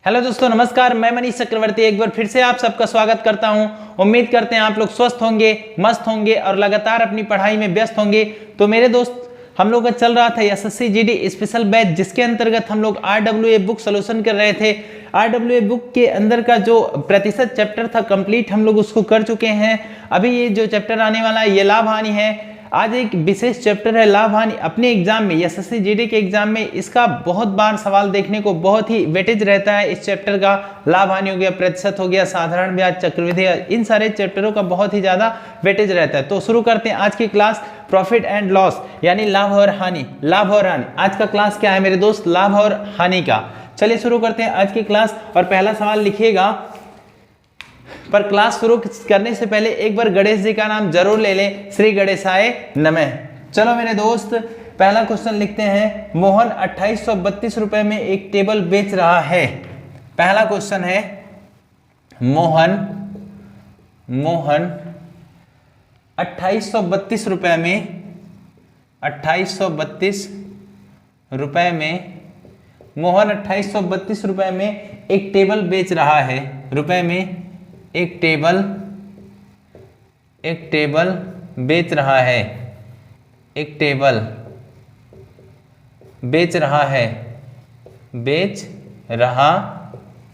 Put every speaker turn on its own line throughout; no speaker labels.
Hello दोस्तों, नमस्कार। मैं मनीष चक्रवर्ती एक बार फिर से आप सबका स्वागत करता हूं। उम्मीद करते हैं आप लोग स्वस्थ होंगे, मस्त होंगे और लगातार अपनी पढ़ाई में व्यस्त होंगे। तो मेरे दोस्त, हम लोग का चल रहा था एसएससी जीडी स्पेशल बैच, जिसके अंतर्गत हम लोग आरडब्ल्यूए बुक सॉल्यूशन कर रहे थे। आरडब्ल्यूए बुक के अंदर का जो प्रतिशत चैप्टर था कंप्लीट हम लोग उसको कर चुके हैं। अभी ये जो चैप्टर आने वाला है ये लाभ हानि है। आज एक विशेष चैप्टर है लाभ हानि। अपने एग्जाम में, एसएससी जीडी के एग्जाम में इसका बहुत बार सवाल देखने को बहुत ही वेटेज रहता है। इस चैप्टर का लाभ हानि हो गया, प्रतिशत हो गया, साधारण ब्याज, चक्रवृद्धि, इन सारे चैप्टरों का बहुत ही ज्यादा वेटेज रहता है। तो शुरू करते हैं आज की क्लास, प्रॉफिट एंड लॉस यानी लाभ और हानि। लाभ और हानि आज का क्लास क्या है मेरे दोस्त? लाभ और हानि का। चलिए शुरू करते हैं आज की क्लास। और पहला सवाल लिखिएगा, पर क्लास शुरू करने से पहले एक बार गणेश जी का नाम जरूर ले लें। श्री गणेशाय नमः। चलो मेरे दोस्त, पहला क्वेश्चन लिखते हैं। मोहन 2832 रुपए में एक टेबल बेच रहा है। पहला क्वेश्चन है, मोहन 2832 रुपए में 2832 रुपए में मोहन 2832 रुपए में एक टेबल बेच रहा है। रुपए में एक टेबल बेच रहा है। एक टेबल बेच रहा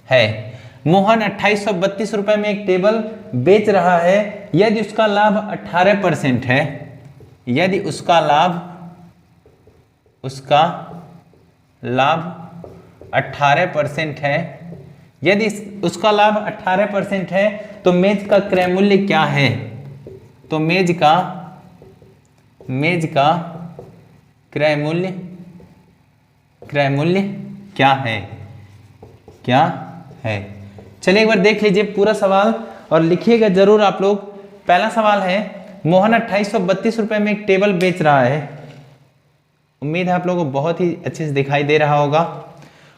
है। मोहन 2832 रुपए में एक टेबल बेच रहा है। यदि उसका लाभ 18% है, यदि उसका लाभ 18% है, यदि उसका लाभ 18% है तो मेज का क्रय मूल्य क्या है? तो मेज का क्रय मूल्य क्या है? चलिए एक बार देख लीजिए पूरा सवाल और लिखिएगा जरूर आप लोग। पहला सवाल है, मोहन 2832 रुपए में एक टेबल बेच रहा है। उम्मीद है आप लोगों को बहुत ही अच्छे से दिखाई दे रहा होगा।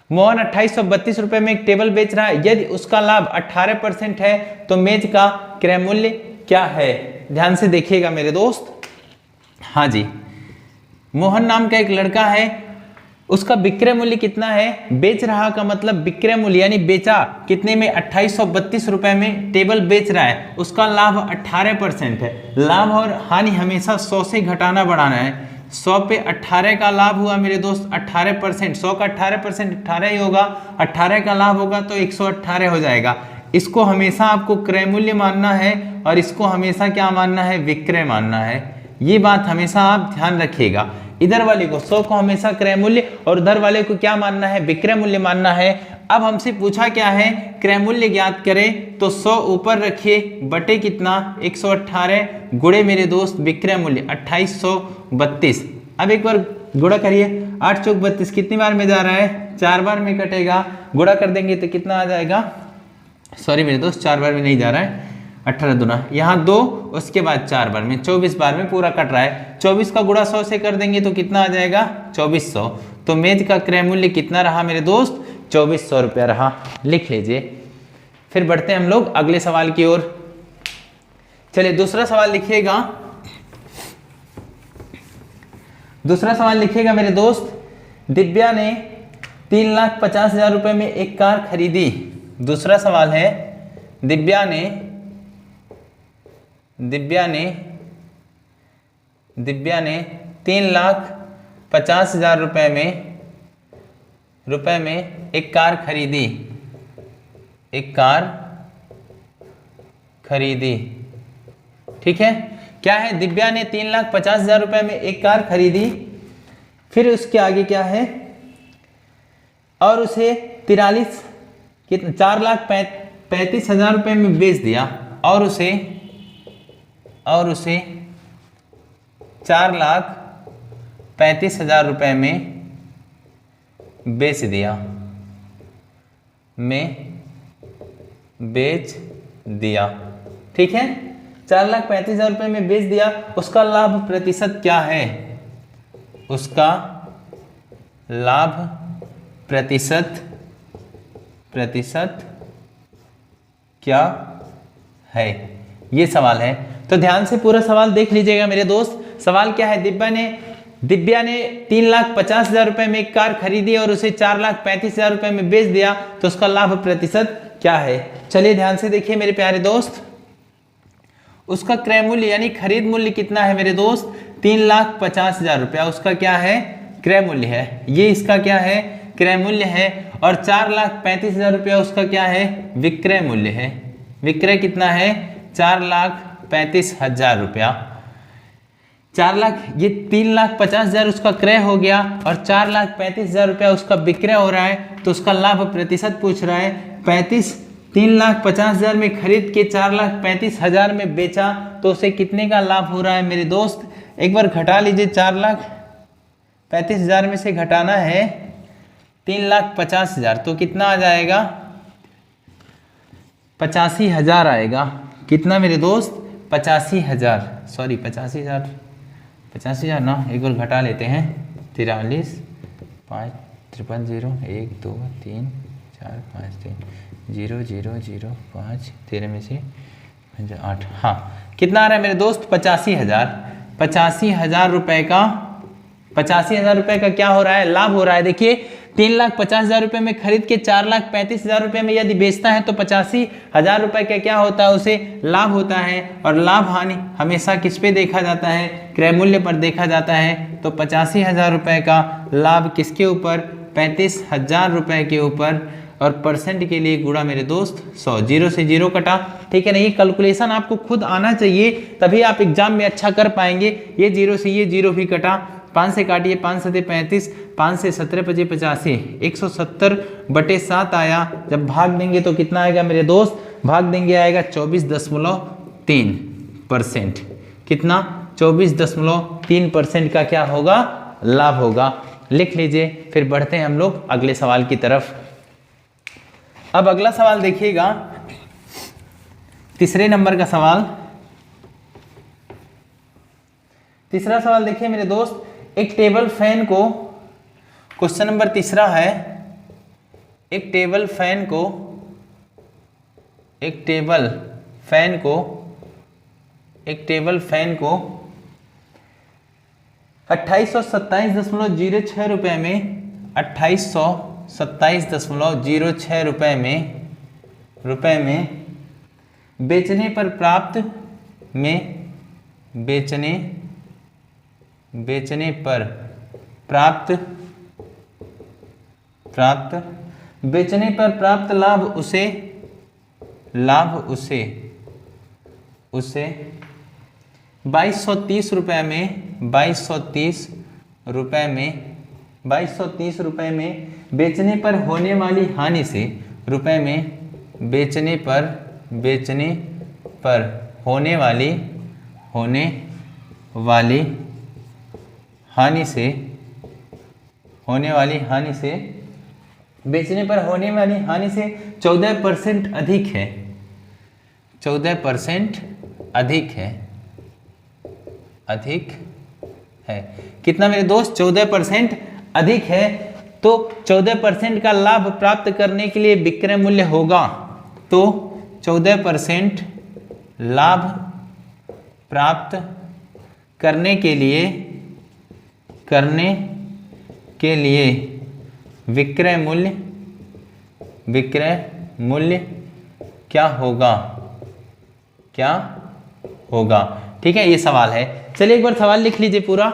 मोहन 2832 रुपए में एक टेबल बेच रहा है। यदि उसका लाभ 18% है तो मेज का क्रय मूल्य क्या है? ध्यान से देखिएगा मेरे दोस्त। हाँ जी, मोहन नाम का एक लड़का है, उसका विक्रय मूल्य कितना है? बेच रहा का मतलब विक्रय मूल्य, यानी बेचा कितने में? 2832 रुपए में टेबल बेच रहा है। उसका लाभ 18% है। लाभ और हानि हमेशा 100 से घटाना बढ़ाना है। 100 पे 18 का लाभ हुआ मेरे दोस्त 18%। 100 का 18% 18 ही होगा। 18 का लाभ होगा तो 118 हो जाएगा। इसको हमेशा आपको क्रय मूल्य मानना है और इसको हमेशा क्या मानना है? विक्रय मानना है। ये बात हमेशा आप ध्यान रखिएगा। इधर वाले को 100 को हमेशा क्रय मूल्य और उधर वाले को क्या मानना है? विक्रय मूल्य मानना है। अब हमसे पूछा क्या है? क्रय मूल्य ज्ञात करें। तो 100 ऊपर रखिए बटे कितना? 118 गुणे मेरे दोस्त विक्रय मूल्य 2832। अब एक बार गुणा करिए। 8 चौक 32 कितनी बार में जा रहा है? 4 बार में कटेगा। गुणा कर देंगे तो कितना आ जाएगा? सॉरी मेरे दोस्त, 4 बार में नहीं जा रहा है। 18 दूना, यहाँ 2, उसके बाद 4 बार में, 24 बार में पूरा कट रहा है। 24 का गुणा 100 से कर देंगे तो कितना आ जाएगा? 2400। तो मेज का क्रय मूल्य कितना रहा मेरे दोस्त? 2400 रुपया रहा। लिख लीजिए। फिर बढ़ते हैं हम लोग अगले सवाल की ओर। चलिए दूसरा सवाल लिखिएगा। दूसरा सवाल लिखिएगा मेरे दोस्त। दिव्या ने 3,50,000 रुपए में एक कार खरीदी। दूसरा सवाल है, दिव्या ने 3,50,000 रुपए में एक कार खरीदी। एक कार खरीदी, ठीक है। क्या है? दिव्या ने 3,50,000 रुपए में एक कार खरीदी। फिर उसके आगे क्या है? और उसे 4,35,000 रुपए में बेच दिया। और उसे 4,35,000 रुपए में बेच दिया। ठीक है, 4,35,000 रुपए में बेच दिया। उसका लाभ प्रतिशत क्या है? उसका लाभ प्रतिशत क्या है? ये सवाल है। तो ध्यान से पूरा सवाल देख लीजिएगा मेरे दोस्त। सवाल क्या है? दिव्या ने दिव्या ने 3,50,000 रुपए में एक कार खरीदी और उसे 4,35,000 रुपए में बेच दिया तो उसका लाभ प्रतिशत क्या है। चलिए ध्यान से देखिए मेरे प्यारे दोस्त, उसका क्रय मूल्य यानी खरीद मूल्य कितना है मेरे दोस्त, 3,50,000 रुपया उसका क्या है, क्रय मूल्य है। ये इसका क्या है, क्रय मूल्य है। और 4,35,000 रुपया उसका क्या है, विक्रय मूल्य है। विक्रय कितना है, 4,35,000 रुपया। 4 लाख, ये 3,50,000 उसका क्रय हो गया और 4,35,000 रुपया उसका विक्रय हो रहा है, तो उसका लाभ प्रतिशत पूछ रहा है 35। 3,50,000 में खरीद के 4,35,000 में बेचा तो उसे कितने का लाभ हो रहा है मेरे दोस्त, एक बार घटा लीजिए। 4,35,000 में से घटाना है 3,50,000 तो कितना आ जाएगा, 85,000 आएगा। कितना मेरे दोस्त, 85,000, सॉरी 85,000 ना, एक बार घटा लेते हैं। 43 5 53 0 1 2 3 4 5 3 0 0 0 5 13 में से 8, हाँ कितना आ रहा है मेरे दोस्त, 85,000। 85,000 रुपए का, 85,000 रुपए का क्या हो रहा है, लाभ हो रहा है। देखिए 3,50,000 रुपए में खरीद के 4,35,000 रुपए में यदि बेचता है तो 85,000 रुपए का क्या होता है, उसे लाभ होता है। और लाभ हानि हमेशा किस पे देखा जाता है, क्रय मूल्य पर देखा जाता है। तो 85,000 रुपए का लाभ किसके ऊपर, 35,000 रुपए के ऊपर। और परसेंट के लिए गुणा मेरे दोस्त 100, 0 से 0 कटा, ठीक है ना। ये कैलकुलेशन आपको खुद आना चाहिए, तभी आप एग्जाम में अच्छा कर पाएंगे। ये 0 से ये 0 भी कटा, 5 से काटिए, 5 7 35, 5 से 17 25 85, 170/7 आया। जब भाग देंगे तो कितना आएगा मेरे दोस्त, भाग देंगे आएगा 24.3%। कितना, 24.3% का क्या होगा, लाभ होगा। लिख लीजिए। फिर बढ़ते हैं हम लोग अगले सवाल की तरफ। अब अगला सवाल देखिएगा, तीसरे नंबर का सवाल। तीसरा सवाल देखिए मेरे दोस्त, एक टेबल फैन को, क्वेश्चन नंबर तीसरा है, एक टेबल फैन को 2827.06 रुपए में, 2827.06 रुपए में बेचने पर प्राप्त लाभ उसे 2230 रुपए में, 2230 रुपए में बेचने पर होने वाली हानि से, रुपए में बेचने पर होने वाली हानि से बेचने पर होने वाली हानि से 14% अधिक है, 14% अधिक है। कितना मेरे दोस्त, 14% अधिक है। तो 14% का लाभ प्राप्त करने के लिए विक्रय मूल्य होगा, तो 14% लाभ प्राप्त करने के लिए विक्रय मूल्य क्या होगा, ठीक है। ये सवाल है। चलिए एक बार सवाल लिख लीजिए पूरा।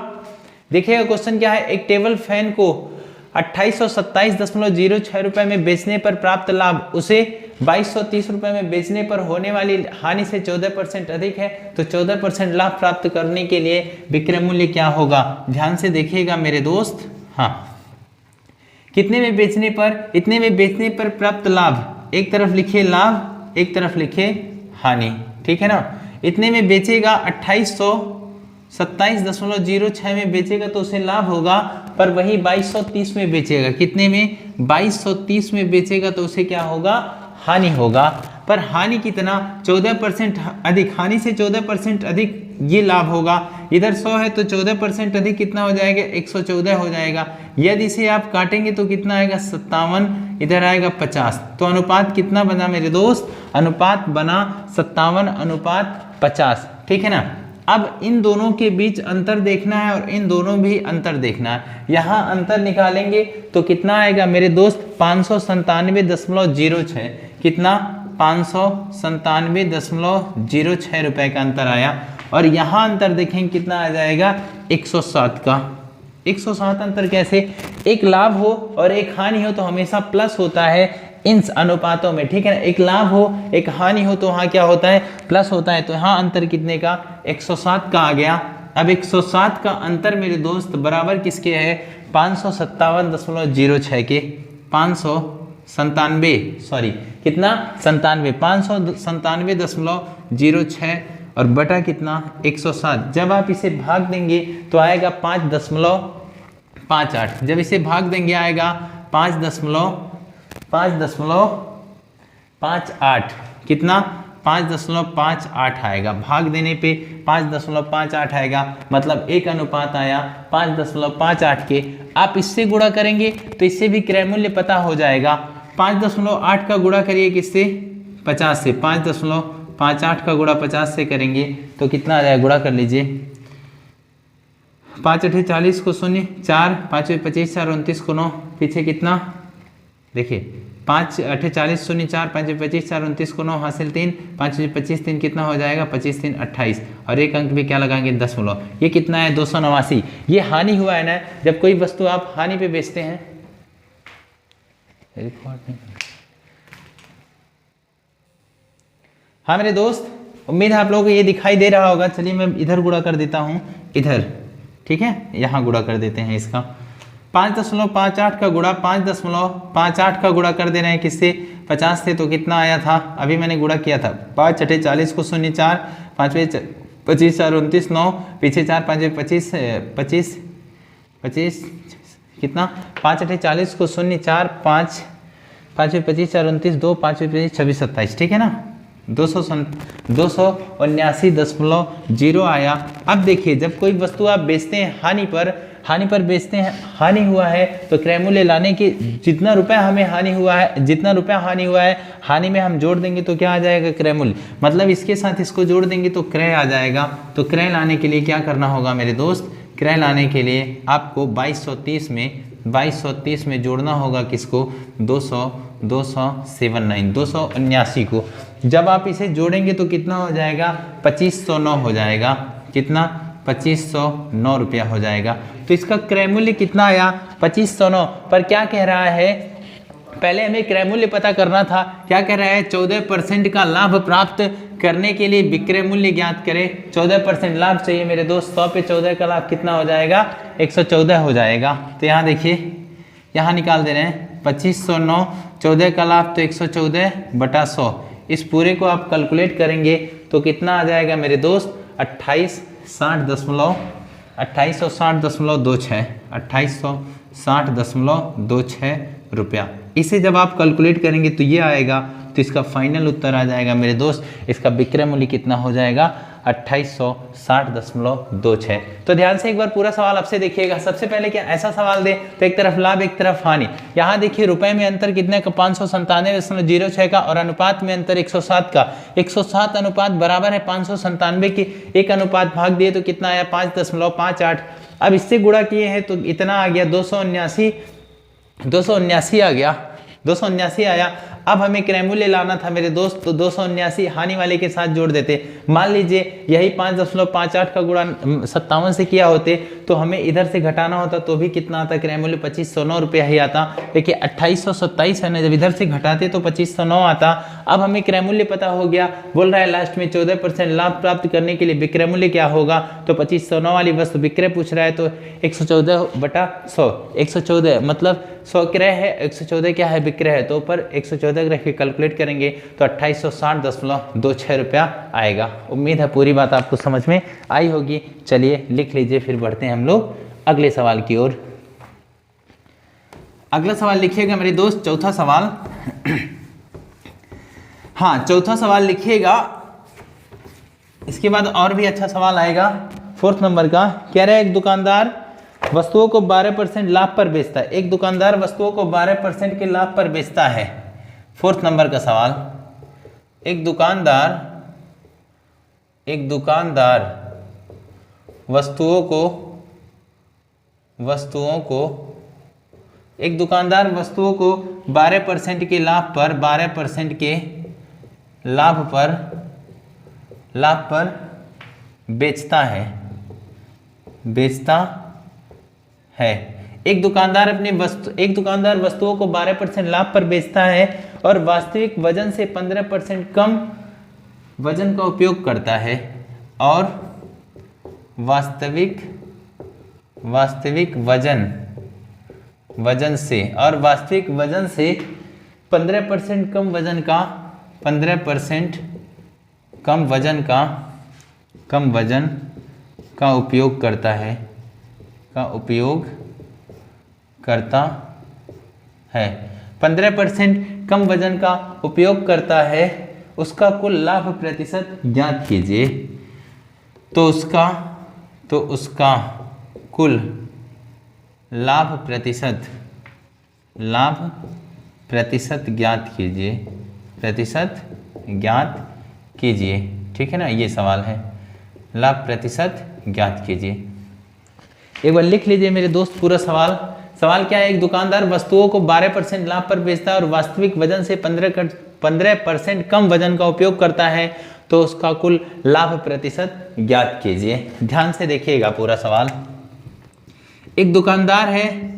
देखिएगा क्वेश्चन क्या है, एक टेबल फैन को 2827.06 रुपए में बेचने पर प्राप्त लाभ उसे 2230 रुपए में बेचने पर होने वाली हानि से 14% अधिक है। तो 14% लाभ प्राप्त करने के लिए विक्रय मूल्य क्या होगा, ध्यान से देखिएगा मेरे दोस्त। हाँ, कितने में बेचने पर, इतने में बेचने पर प्राप्त लाभ, एक तरफ लिखिए लाभ, एक तरफ लिखिए हानि, ठीक है ना। इतने में बेचेगा, 2827.06 में बेचेगा तो उसे लाभ होगा, पर वही 2230 में बेचेगा, कितने में, 2230 में बेचेगा तो उसे क्या होगा, हानि होगा। पर हानि कितना, 14% अधिक, हानि से 14% अधिक ये लाभ होगा। इधर 100 है तो 14% अधिक कितना हो जाएगा, 114 हो जाएगा। यदि इसे आप काटेंगे तो कितना आएगा, 57, इधर आएगा 50। तो अनुपात कितना बना मेरे दोस्त, अनुपात बना 57/50, ठीक है ना। अब इन दोनों के बीच अंतर देखना है और इन दोनों भी अंतर देखना है। यहाँ अंतर निकालेंगे तो कितना आएगा मेरे दोस्त 597.06। कितना 597.06 रुपए का अंतर आया। और यहाँ अंतर देखेंगे कितना आ जाएगा 107 का। 107 अंतर कैसे, एक लाभ हो और एक हानि हो तो हमेशा प्लस होता है इन अनुपातों में, ठीक है ना। एक लाभ हो एक हानि हो तो वहाँ क्या होता है, प्लस होता है। तो यहाँ अंतर कितने का 107 का आ गया। अब 107 का अंतर मेरे दोस्त बराबर किसके है 557.06 के। 597.06 और बटा कितना 107। जब आप इसे भाग देंगे तो आएगा 5.58। जब इसे भाग देंगे आएगा 5.58। कितना 5.58 आएगा। भाग देने पे 5.58 आएगा, मतलब एक अनुपात आया 5.58 के। आप इससे गुणा करेंगे तो इससे भी क्रय मूल्य पता हो जाएगा। 5.8 का गुणा करिए किससे 50 से। 5.58 का गुणा 50 से करेंगे तो कितना आ जाएगा, गुणा कर लीजिए। 5 8 40 को 0 4 5 25 4 29 को 9 पीछे कितना देखिए 5 8 40 0 4 5 25 4 29 को 9 हासिल 3 5 25 3 कितना हो जाएगा 25 3 28 और एक अंक भी क्या लगाएंगे दशमलव। ये कितना है 289। ये हानि हुआ है ना, जब कोई वस्तु आप हानि पे बेचते हैं। हाँ मेरे दोस्त, उम्मीद है आप लोगों को ये दिखाई दे रहा होगा। चलिए मैं इधर गुणा कर देता हूँ, इधर, ठीक है, यहाँ गुणा कर देते हैं इसका। 5.58 का गुणा 5.58 का गुणा कर दे रहे हैं किससे 50 से, तो कितना आया था, अभी मैंने गुणा किया था। 5 8 40 को 0 4 5 25 4 29 9 पीछे 4 5 25 25 कितना 5 8 40 को 0 4 5 5 25 4 29 2 5 25 26 27, ठीक है ना। 279.0 आया। अब देखिए जब कोई वस्तु आप बेचते हैं हानि पर बेचते हैं, हानि हुआ है तो क्रय मूल्य लाने के जितना रुपया हमें हानि हुआ है हानि में हम जोड़ देंगे तो क्या आ जाएगा क्रय मूल्य, मतलब इसके साथ इसको जोड़ देंगे तो क्रय आ जाएगा। तो क्रय लाने के लिए क्या करना होगा मेरे दोस्त, क्रय लाने के लिए आपको 2230 में जोड़ना होगा किसको 279 को। जब आप इसे जोड़ेंगे तो कितना हो जाएगा 2509 हो जाएगा। कितना 2509 रुपया हो जाएगा। तो इसका क्रय मूल्य कितना आया 2509। पर क्या कह रहा है, पहले हमें क्रय मूल्य पता करना था। क्या कह रहा है 14% का लाभ प्राप्त करने के लिए विक्रय मूल्य ज्ञात करें। 14% लाभ चाहिए मेरे दोस्त। 100 पे 14 का लाभ कितना हो जाएगा 114 हो जाएगा। तो यहाँ देखिए, यहाँ निकाल दे रहे हैं 2509, 14 का लाभ तो 114/100। इस पूरे को आप कैलकुलेट करेंगे तो कितना आ जाएगा मेरे दोस्त 2860.26 रुपया। इसे जब आप कैलकुलेट करेंगे तो ये आएगा, तो इसका फाइनल उत्तर आ जाएगा मेरे दोस्त, इसका विक्रय मूल्य कितना हो जाएगा 2860.26। तो ध्यान से एक बार पूरा सवाल आपसे देखिएगा। सबसे पहले क्या ऐसा सवाल दे तो एक तरफ लाभ एक तरफ हानि। यहाँ देखिए रुपए में अंतर कितने का 597.06 का और अनुपात में अंतर 107 का। 107 अनुपात बराबर है 597 के। एक अनुपात भाग दिए तो कितना आया 5.58। अब इससे गुणा किए हैं तो इतना आ गया 279 आ गया, 279 आया। अब हमें क्रय मूल्य लाना था मेरे दोस्त, तो 279 हानि वाले के साथ जोड़ देते। मान लीजिए यही 5.58 का गुणा 57 से किया होते तो हमें इधर से घटाना होता तो भी कितना आता क्रय मूल्य 2509 रुपया ही आता। देखिए 2827 है ना, जब इधर से घटाते तो 2509 आता। अब हमें क्रय मूल्य पता हो गया। बोल रहा है लास्ट में 14% लाभ प्राप्त करने के लिए विक्रय मूल्य क्या होगा, तो 2509 वाली वस्तु विक्रय पूछ रहा है तो 114/100। 114 मतलब 100 क्रय है, 114 क्या है विक्रय है, तो ऊपर 114 रख के कैलकुलेट करेंगे तो 2860.26 रुपया आएगा। उम्मीद है पूरी बात आपको समझ में आई होगी। चलिए लिख लीजिए, फिर बढ़ते हैं हम लोग अगले सवाल की ओर। अगला सवाल लिखिएगा मेरे दोस्त, चौथा सवाल। हाँ चौथा सवाल लिखिएगा, इसके बाद और भी अच्छा सवाल आएगा। 4th नंबर का कह रहा है एक दुकानदार वस्तुओं को 12% लाभ पर बेचता है। एक दुकानदार वस्तुओं को 12% के लाभ पर बेचता है। 4th नंबर का सवाल, एक दुकानदार वस्तुओं को एक दुकानदार वस्तुओं को 12% के लाभ पर बेचता है। एक दुकानदार वस्तुओं को 12% लाभ पर बेचता है और वास्तविक वजन से 15% कम वजन का उपयोग करता है और वास्तविक वजन से 15% कम वजन का उपयोग करता है 15% कम वजन का उपयोग करता है। उसका कुल लाभ प्रतिशत ज्ञात कीजिए। तो उसका कुल लाभ प्रतिशत ज्ञात कीजिए। ठीक है ना, ये सवाल है, लाभ प्रतिशत ज्ञात कीजिए। एक बार लिख लीजिए मेरे दोस्त पूरा सवाल क्या है। एक दुकानदार वस्तुओं को 12% लाभ पर बेचता है और वास्तविक वजन से 15% कम वजन का उपयोग करता है, तो उसका कुल लाभ प्रतिशत ज्ञात कीजिए। ध्यान से देखिएगा पूरा सवाल। एक दुकानदार है,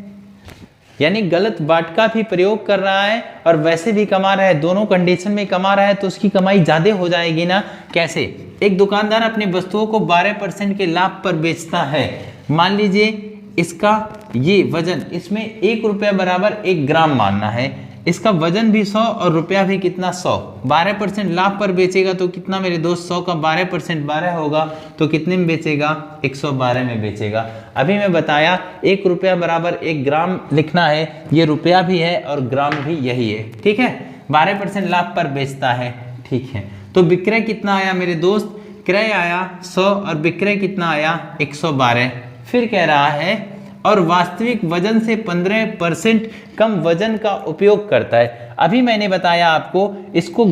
यानी गलत बाटका भी प्रयोग कर रहा है और वैसे भी कमा रहा है, दोनों कंडीशन में कमा रहा है, तो उसकी कमाई ज्यादा हो जाएगी ना। कैसे? एक दुकानदार अपनी वस्तुओं को 12% के लाभ पर बेचता है। मान लीजिए इसका ये वजन, इसमें 1 रुपया बराबर 1 ग्राम मानना है। इसका वजन भी 100 और रुपया भी कितना 100। 12% लाभ पर बेचेगा तो कितना मेरे दोस्त, 100 का 12% 12 होगा, तो कितने में बेचेगा, 112 में बेचेगा। अभी मैं बताया 1 रुपया बराबर 1 ग्राम लिखना है, ये रुपया भी है और ग्राम भी यही है। ठीक है, 12% लाभ पर बेचता है। ठीक है, तो विक्रय कितना आया मेरे दोस्त, क्रय आया 100 और विक्रय कितना आया 112। फिर कह रहा है और वास्तविक वजन से 15% कम वजन का उपयोग करता है। अभी मैंने बताया आपको, इसको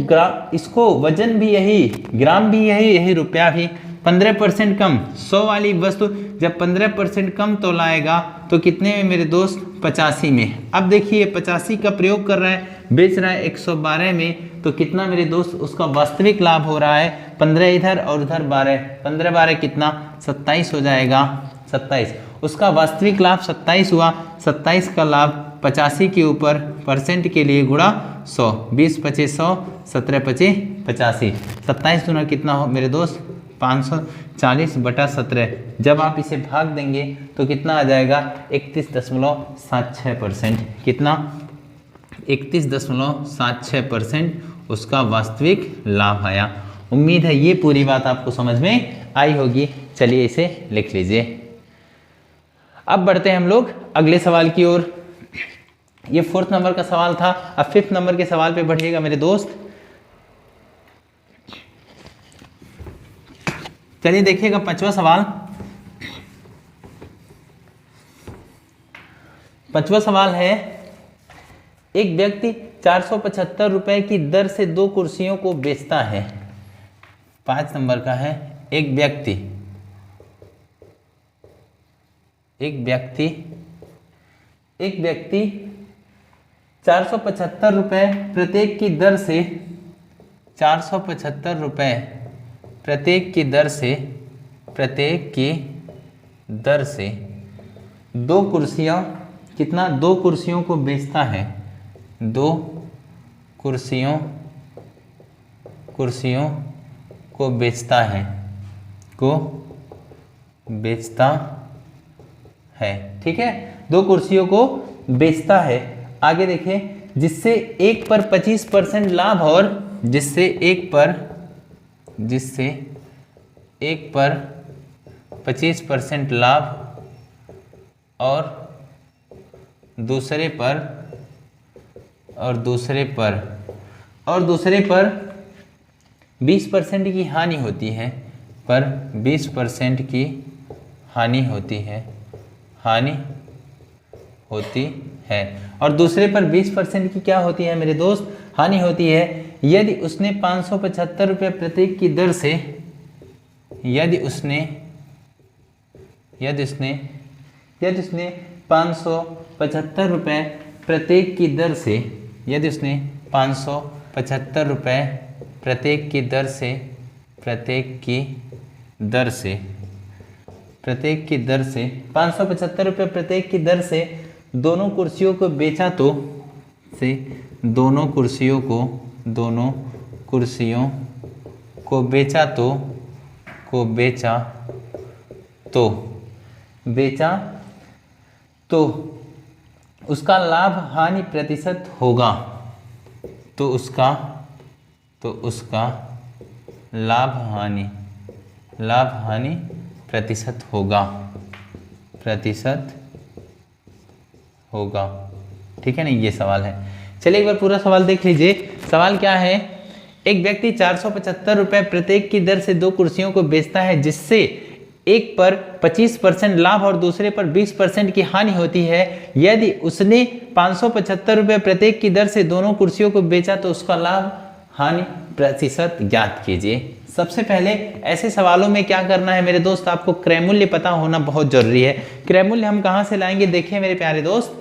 वजन भी यही, ग्राम भी यही रुपया भी। 15% कम, 100 वाली वस्तु जब 15% कम तो लाएगा तो कितने में मेरे दोस्त, 85 में। अब देखिए 85 का प्रयोग कर रहा है, बेच रहा है 112 में, तो कितना मेरे दोस्त उसका वास्तविक लाभ हो रहा है, 15 इधर और उधर 12, 15 12 कितना, 27 हो जाएगा, 27। उसका वास्तविक लाभ 27 हुआ। 27 का लाभ 85 के ऊपर परसेंट के लिए गुणा 100, 20 25 100, 17 25 85। 27 गुना कितना हो मेरे दोस्त, 540/17। जब आप इसे भाग देंगे तो कितना आ जाएगा, 31.76%। कितना, 31.76% उसका वास्तविक लाभ आया। उम्मीद है ये पूरी बात आपको समझ में आई होगी। चलिए इसे लिख लीजिए। अब बढ़ते हैं हम लोग अगले सवाल की ओर। ये 4th नंबर का सवाल था। अब 5th नंबर के सवाल पे बढ़िएगा मेरे दोस्त। चलिए देखिएगा 5वां सवाल। 5वां सवाल है, एक व्यक्ति 475 रुपए की दर से 2 कुर्सियों को बेचता है। 5 नंबर का है, एक व्यक्ति 475 रुपए प्रत्येक की दर से 475 रुपए प्रत्येक की दर से 2 कुर्सियां, कितना, 2 कुर्सियों को बेचता है। 2 कुर्सियों को बेचता है। ठीक है, 2 कुर्सियों को बेचता है। आगे देखें, जिससे एक पर 25% लाभ और जिससे एक पर 25% लाभ और दूसरे पर 20% की हानि होती है, पर 20% की हानि होती है और दूसरे पर 20% की क्या होती है मेरे दोस्त, हानि होती है। यदि उसने 575 रुपये प्रत्येक की दर से, यदि उसने यदि उसने 575 रुपये प्रत्येक की दर से, यदि उसने 575 रुपये प्रत्येक की दर से 575 रुपये प्रत्येक की दर से दोनों कुर्सियों को बेचा तो उसका लाभ हानि प्रतिशत होगा, तो उसका लाभ हानि प्रतिशत होगा। ठीक है ना, ये सवाल है। चलिए एक बार पूरा सवाल देख लीजिए। सवाल क्या है? एक व्यक्ति 475 रुपये प्रत्येक की दर से दो कुर्सियों को बेचता है, जिससे एक पर 25% लाभ और दूसरे पर 20% की हानि होती है। यदि उसने 575 रुपये प्रत्येक की दर से दोनों कुर्सियों को बेचा तो उसका लाभ हानि प्रतिशत ज्ञात कीजिए। सबसे पहले ऐसे सवालों में क्या करना है मेरे दोस्त, आपको क्रय मूल्य पता होना बहुत जरूरी है। क्रय मूल्य हम कहाँ से लाएंगे? देखिए मेरे प्यारे दोस्त,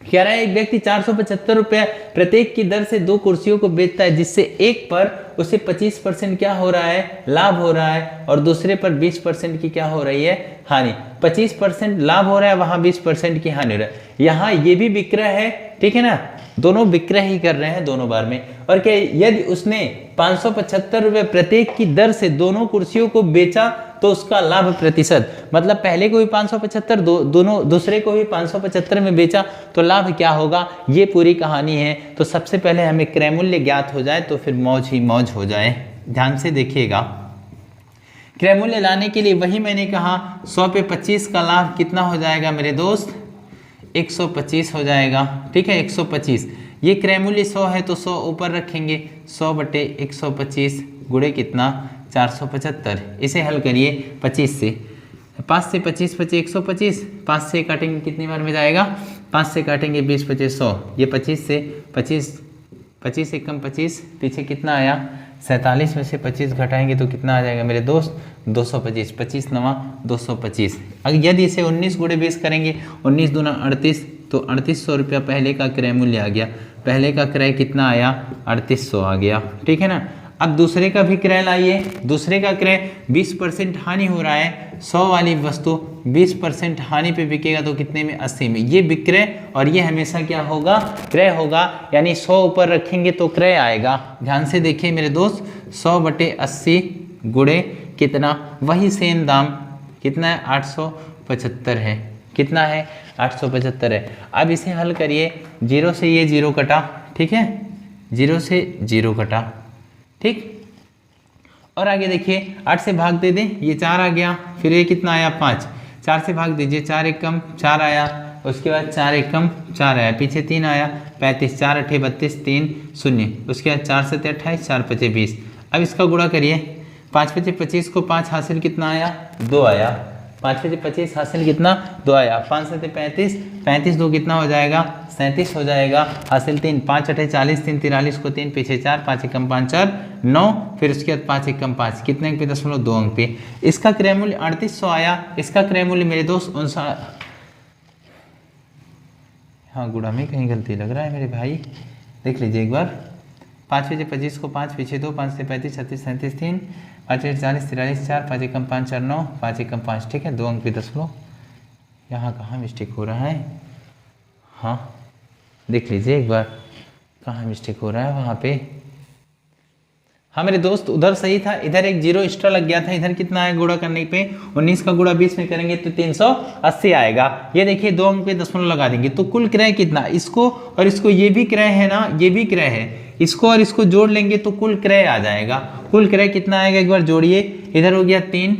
कह रहा है एक व्यक्ति 475 रुपये प्रत्येक की दर से दो कुर्सियों को बेचता है, जिससे एक पर उसे 25% क्या हो रहा है? लाभ हो रहा है, और दूसरे पर 20% की क्या हो रही है? हानि। 25% लाभ हो रहा है, वहां 20% की हानि हो रहा है। यहाँ ये भी विक्रय है, ठीक है ना, दोनों विक्रय ही कर रहे हैं दोनों बार में। और क्या, यदि उसने 575 रुपये प्रत्येक की दर से दोनों कुर्सियों को बेचा तो उसका लाभ प्रतिशत, मतलब पहले को भी 575 दोनों दूसरे को भी 575 में बेचा तो लाभ क्या होगा, ये पूरी कहानी है। तो सबसे पहले हमें क्रय मूल्य ज्ञात हो जाए तो फिर मौज ही मौज हो जाए। ध्यान से देखिएगा, क्रय मूल्य लाने के लिए वही मैंने कहा 100 पे 25 का लाभ कितना हो जाएगा मेरे दोस्त? 125 हो जाएगा। ठीक है, 125। ये क्रय मूल्य 100 है तो 100 ऊपर रखेंगे, 100 बटे 125 गुणे कितना? 475। इसे हल करिए 25 से, 5 से 25 बचे 125, 5 से काटेंगे कितनी बार में जाएगा? 5 से काटेंगे 20 बचे 100। ये 25 से 25 से कम 25, पीछे कितना आया? 47 में से 25 घटाएंगे तो कितना आ जाएगा मेरे दोस्त? 225। 25 नवा 225। अगर यदि इसे 19 गुणे 20 करेंगे, 19 दूना 38, तो 3800 रुपया पहले का क्रय मूल्य आ गया। पहले का क्रय कितना आया? 3800 आ गया। ठीक है ना। अब दूसरे का भी क्रय लाइए। दूसरे का क्रय 20% हानि हो रहा है, 100 वाली वस्तु 20% हानि पे बिकेगा तो कितने में? 80 में। ये विक्रय और ये हमेशा क्या होगा? क्रय होगा, यानी 100 ऊपर रखेंगे तो क्रय आएगा। ध्यान से देखिए मेरे दोस्त, 100 बटे 80 गुणे कितना? वही सेम दाम कितना है? 875 है। कितना है? 875 है। अब इसे हल करिए, 0 से ये 0 कटा, ठीक है, 0 से 0 कटा, ठीक। और आगे देखिए, 8 से भाग दे दें, ये 4 आ गया, फिर ये कितना आया? 5। 4 से भाग दीजिए, 4 एक कम 4 आया, उसके बाद 4 एक कम 4 आया, पीछे 3 आया, 35, 4 अठे 32, 3 0, उसके बाद 4 से 28, 4 पचे 20। अब इसका गुणा करिए, 5 पचे 25 को 5 हासिल कितना आया? 2 आया। 5 पचे 25 हासिल कितना? 2 आया। 5 से 35, 35 2 कितना हो जाएगा? 37 हो जाएगा। हासिल 3, 5 अठे 40, 3 43 को 3 पीछे 4, 5 एकम 5 4 9, फिर उसके बाद 5 एकम 5, कितने अंक पे? 0.2 अंक पे। इसका क्रय मूल्य 3800 आया। इसका क्रय मूल्य मेरे दोस्त 59। हाँ, गुणा में कहीं गलती लग रहा है मेरे भाई, देख लीजिए एक बार। 5 पीछे 25 को 5 पीछे 2, 5 से 35, 36, 37, 3, 5 40, 43, 4, 5 एकम 5 4 9, 5 एकम 5, ठीक है, 2 अंक पे 10 लो। यहाँ कहाँ मिस्टेक हो रहा है? हाँ, देख लीजिए एक बार कहाँ मिस्टेक हो रहा है वहाँ पे। हाँ मेरे दोस्त, उधर सही था, इधर एक 0 एक्स्ट्रा लग गया था। इधर कितना है गुणा करने पे? 19 का गुणा 20 में करेंगे तो 380 आएगा। ये देखिए 2 अंक पे 0 लगा देंगे तो कुल क्रय कितना? इसको और इसको, ये भी क्रय है ना, ये भी क्रय है, इसको और इसको जोड़ लेंगे तो कुल क्रय आ जाएगा। कुल क्रय कितना आएगा एक बार जोड़िए। इधर हो गया 3,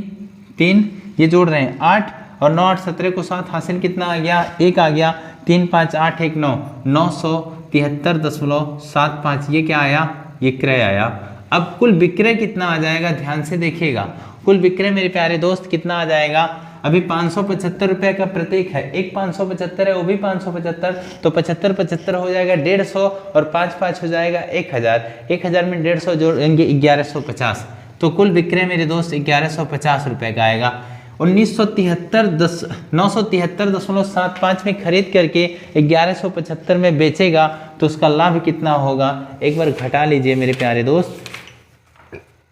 ये जोड़ रहे हैं 8 और 9 8 17 को 7, हासिल कितना आ गया? 1 आ गया। 3 5 8 1 9, 973.75, ये क्या आया? ये क्रय आया। अब कुल विक्रय कितना आ जाएगा? ध्यान से देखिएगा, कुल विक्रय मेरे प्यारे दोस्त कितना आ जाएगा? अभी 575 रुपये का प्रतीक है, एक 575 है, वो भी 575, तो 75 75 हो जाएगा 150 और 5 5 हो जाएगा 1000। 1000 में 150 जोड़ेंगे 1150, तो कुल विक्रय मेरे दोस्त 1150 रुपये का आएगा। 973.75 में खरीद करके 1175 में बेचेगा तो उसका लाभ कितना होगा, एक बार घटा लीजिए मेरे प्यारे दोस्त।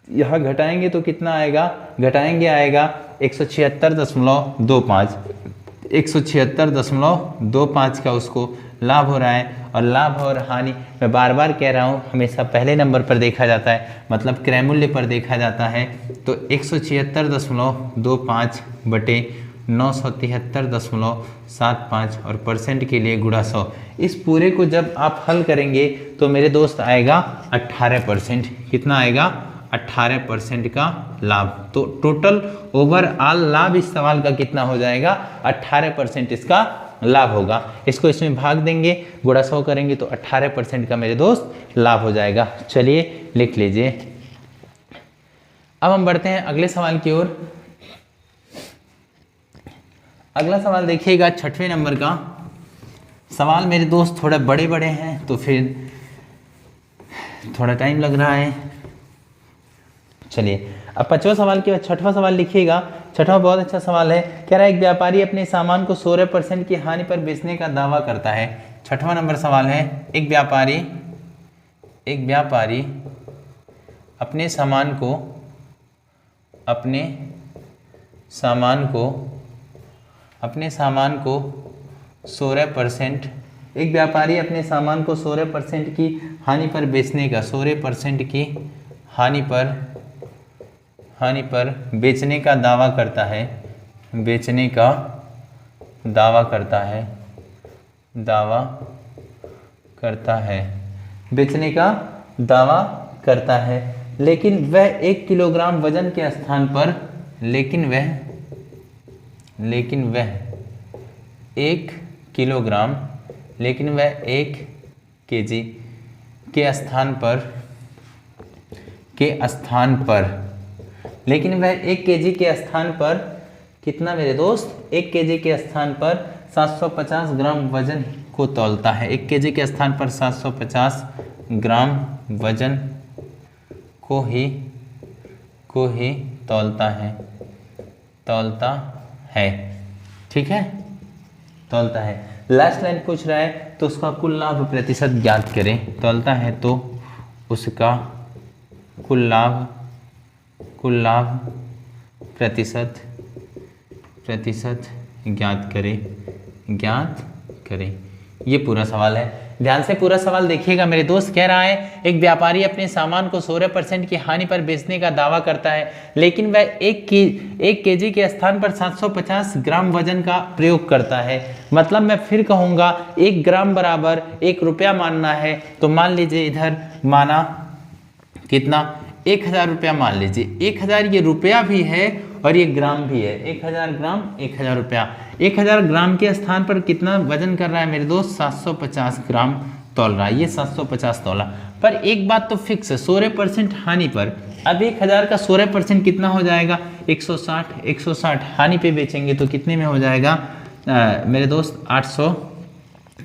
यहाँ घटाएंगे तो कितना आएगा, घटाएंगे आएगा 176.25, 176.25 का उसको लाभ हो रहा है। और लाभ और हानि मैं बार बार कह रहा हूँ हमेशा पहले नंबर पर देखा जाता है, मतलब क्रय मूल्य पर देखा जाता है। तो 176.25 बटे 973.75 और परसेंट के लिए गुणा 100, इस पूरे को जब आप हल करेंगे तो मेरे दोस्त आएगा 18%। कितना आएगा, 18% का लाभ। तो टोटल ओवरऑल लाभ इस सवाल का कितना हो जाएगा, 18% इसका लाभ होगा। इसको इसमें भाग देंगे, गुणा 100 करेंगे तो 18% का मेरे दोस्त लाभ हो जाएगा। चलिए लिख लीजिए। अब हम बढ़ते हैं अगले सवाल की ओर। अगला सवाल देखिएगा 6वें नंबर का सवाल। मेरे दोस्त थोड़े बड़े बड़े हैं तो फिर थोड़ा टाइम लग रहा है। चलिए अब 5वां सवाल के बाद 6वां सवाल लिखिएगा। 6वां बहुत अच्छा सवाल है। कह रहा है एक व्यापारी अपने सामान को 16% की हानि पर बेचने का दावा करता है। 6वां नंबर सवाल है, एक व्यापारी अपने सामान को 16%, एक व्यापारी अपने सामान को 16% की हानि पर बेचने का 16% की हानि पर बेचने का दावा करता है, बेचने का दावा करता है, लेकिन वह 1 किलोग्राम वजन के स्थान पर, लेकिन वह 1 केजी के स्थान पर, लेकिन वह 1 केजी के स्थान पर कितना मेरे दोस्त, 1 केजी के स्थान पर 750 ग्राम वजन को तौलता है। 1 केजी के स्थान पर 750 ग्राम वजन को ही तौलता है। ठीक है, तौलता है। लास्ट लाइन पूछ रहा है तो उसका कुल लाभ प्रतिशत ज्ञात करें। तौलता है तो उसका कुल लाभ प्रतिशत ज्ञात करें। ये पूरा सवाल है। ध्यान से पूरा सवाल देखिएगा मेरे दोस्त। कह रहा है एक व्यापारी अपने सामान को 16% की हानि पर बेचने का दावा करता है, लेकिन वह 1 केजी के स्थान पर 750 ग्राम वजन का प्रयोग करता है। मतलब मैं फिर कहूँगा 1 ग्राम बराबर 1 रुपया मानना है। तो मान लीजिए इधर माना कितना, 1000 रुपया मान लीजिए। 1000 ये रुपया भी है और ये ग्राम भी है। 1000 ग्राम 1000 रुपया। 1000 ग्राम के स्थान पर कितना वजन कर रहा है मेरे दोस्त, 750 ग्राम तौल रहा है। ये 750 तौला। पर एक बात तो फिक्स है, 16% हानि पर। अब 1000 का 16% कितना हो जाएगा, 160 हानि पे बेचेंगे तो कितने में हो जाएगा मेरे दोस्त,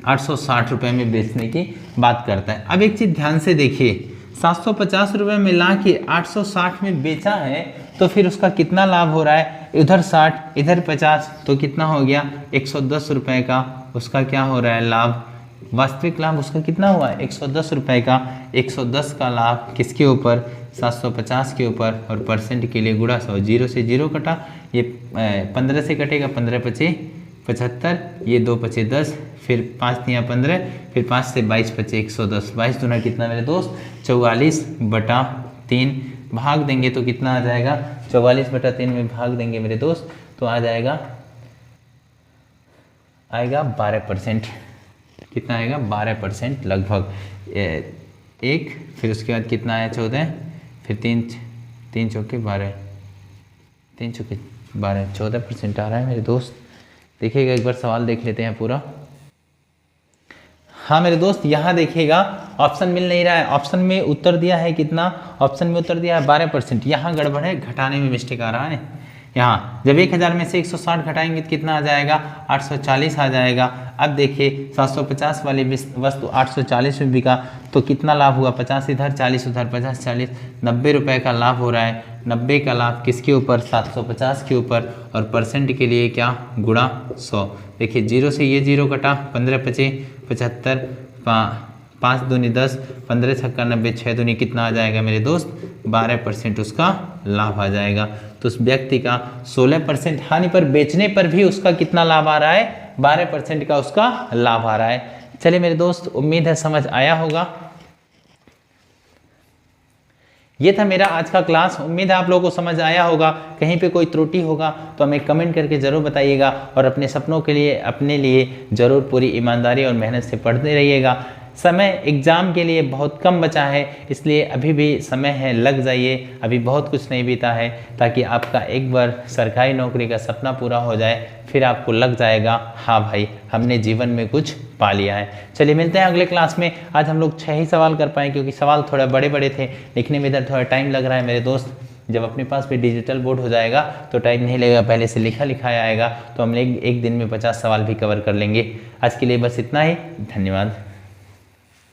860 रुपये में बेचने की बात करता है। अब एक चीज़ ध्यान से देखिए, 750 रुपये में ला के 860 में बेचा है तो फिर उसका कितना लाभ हो रहा है, इधर 60 इधर 50 तो कितना हो गया, 110 रुपये का उसका क्या हो रहा है लाभ। वास्तविक लाभ उसका कितना हुआ है, 110 रुपये का। 110 का लाभ किसके ऊपर, 750 के ऊपर। और परसेंट के लिए गुणा 100, 0 से 0 कटा, ये 15 से कटेगा, 15 पचे 75, ये 2 पचे 10, फिर 5 तिया 15, फिर 5 से 22 पचे 110। 22 दूना कितना मेरे दोस्त, 44/3 भाग देंगे तो कितना आ जाएगा, 44/3 में भाग देंगे मेरे दोस्त तो आ जाएगा 12%। कितना आएगा, 12% लगभग। 1 फिर उसके बाद कितना आया, 14, फिर 3 चौके 12, 3 चौके 12, 14% आ रहा है मेरे दोस्त। देखिएगा एक बार सवाल देख लेते हैं पूरा। हाँ मेरे दोस्त यहाँ देखिएगा ऑप्शन मिल नहीं रहा है। ऑप्शन में उत्तर दिया है कितना, ऑप्शन में उत्तर दिया है 12%। यहाँ गड़बड़ है, घटाने में मिस्टेक आ रहा है। यहाँ जब 1000 में से 160 घटाएंगे तो कितना आ जाएगा, 840 आ जाएगा। अब देखिए 750 वाली वस्तु 840 में बिका तो कितना लाभ हुआ, 50 इधर 40 उधर, 50 40 90 रुपए का लाभ हो रहा है। 90 का लाभ किसके ऊपर, 750 के ऊपर, और परसेंट के लिए क्या, गुणा 100। देखिए 0 से ये 0 कटा, 15 पचे 75, 5 दूनी 10, 15 छक्का 90, 6 दूनी कितना आ जाएगा मेरे दोस्त, 12% उसका लाभ आ जाएगा। तो उस व्यक्ति का 16% हानि पर बेचने पर भी उसका कितना लाभ आ रहा है, 12% का उसका लाभ आ रहा है। चलिए मेरे दोस्त, उम्मीद है समझ आया होगा। ये था मेरा आज का क्लास, उम्मीद है आप लोगों को समझ आया होगा। कहीं पे कोई त्रुटि होगा तो हमें कमेंट करके ज़रूर बताइएगा, और अपने सपनों के लिए, अपने लिए ज़रूर पूरी ईमानदारी और मेहनत से पढ़ते रहिएगा। समय एग्ज़ाम के लिए बहुत कम बचा है, इसलिए अभी भी समय है, लग जाइए, अभी बहुत कुछ नहीं बीता है, ताकि आपका एक बार सरकारी नौकरी का सपना पूरा हो जाए, फिर आपको लग जाएगा हाँ भाई हमने जीवन में कुछ पा लिया है। चलिए मिलते हैं अगले क्लास में। आज हम लोग 6 ही सवाल कर पाए, क्योंकि सवाल थोड़ा बड़े बड़े थे, लिखने में इधर थोड़ा टाइम लग रहा है मेरे दोस्त। जब अपने पास भी डिजिटल बोर्ड हो जाएगा तो टाइम नहीं लगेगा, पहले से लिखा लिखाया आएगा, तो हम एक दिन में 50 सवाल भी कवर कर लेंगे। आज के लिए बस इतना ही, धन्यवाद।